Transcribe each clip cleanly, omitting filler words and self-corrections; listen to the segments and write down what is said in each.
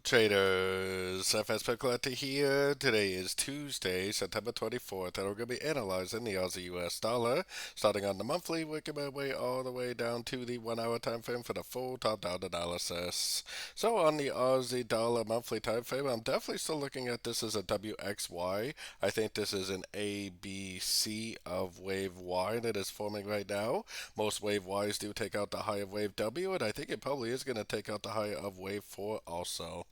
Traders, FX Pip Collector here. Today is Tuesday, September 24th, and we're going to be analyzing the Aussie US dollar, starting on the monthly, working my way all the way down to the 1 hour time frame for the full top-down analysis. So on the Aussie dollar monthly time frame, I'm definitely still looking at this as a WXY. I think this is an ABC of wave Y that is forming right now. Most wave Ys do take out the high of wave W, and I think it probably is going to take out the high of wave 4 also.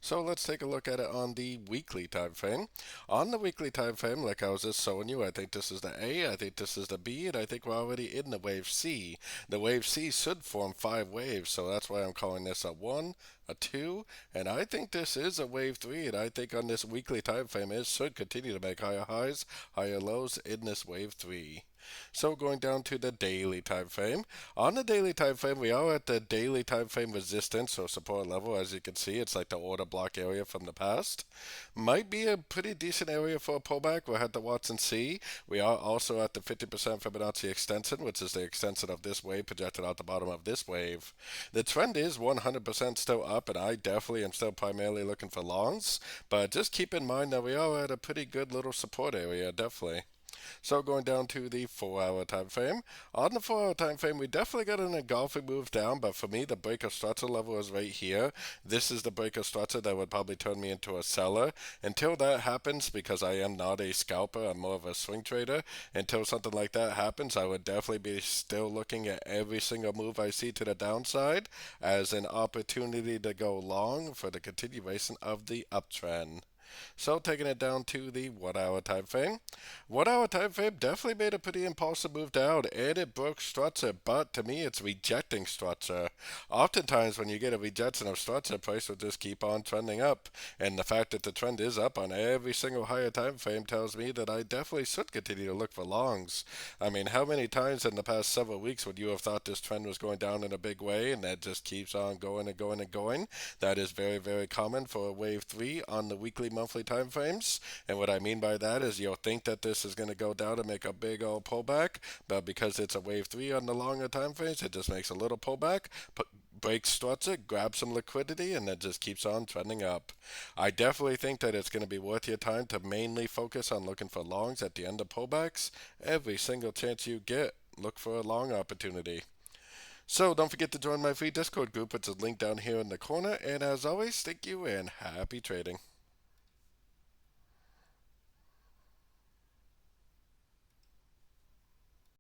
So let's take a look at it on the weekly time frame. On the weekly time frame, like I was just showing you, I think this is the A, I think this is the B, and I think we're already in the wave C. The wave C should form 5 waves, so that's why I'm calling this a 1, a 2, and I think this is a wave 3, and I think on this weekly time frame it should continue to make higher highs, higher lows in this wave 3. So going down to the daily time frame. On the daily time frame, we are at the daily time frame resistance or support level. As you can see, it's like the order block area from the past. Might be a pretty decent area for a pullback. We'll have to watch and see. We are also at the 50% Fibonacci extension, which is the extension of this wave projected out the bottom of this wave. The trend is 100% still up, and I definitely am still primarily looking for longs. But just keep in mind that we are at a pretty good little support area, definitely. So going down to the 4 hour time frame. On the 4 hour time frame, we definitely got an engulfing move down, but for me, the breaker structure level is right here. This is the breaker structure that would probably turn me into a seller. Until that happens, because I am not a scalper, I'm more of a swing trader. Until something like that happens, I would definitely be still looking at every single move I see to the downside as an opportunity to go long for the continuation of the uptrend. So taking it down to the 1 hour time frame. 1 hour time frame definitely made a pretty impulsive move down, and it broke structure, but to me it's rejecting structure. Oftentimes when you get a rejection of structure, price will just keep on trending up, and the fact that the trend is up on every single higher time frame tells me that I definitely should continue to look for longs. I mean, how many times in the past several weeks would you have thought this trend was going down in a big way, and that just keeps on going and going and going? That is very, very common for a wave 3 on the weekly monthly time frames. And what I mean by that is you'll think that this is going to go down and make a big old pullback, but because it's a wave 3 on the longer time frames, it just makes a little pullback, breaks structure, grabs some liquidity, and then just keeps on trending up. I definitely think that it's going to be worth your time to mainly focus on looking for longs at the end of pullbacks. Every single chance you get, look for a long opportunity. So don't forget to join my free Discord group, which is linked down here in the corner. And as always, thank you and happy trading.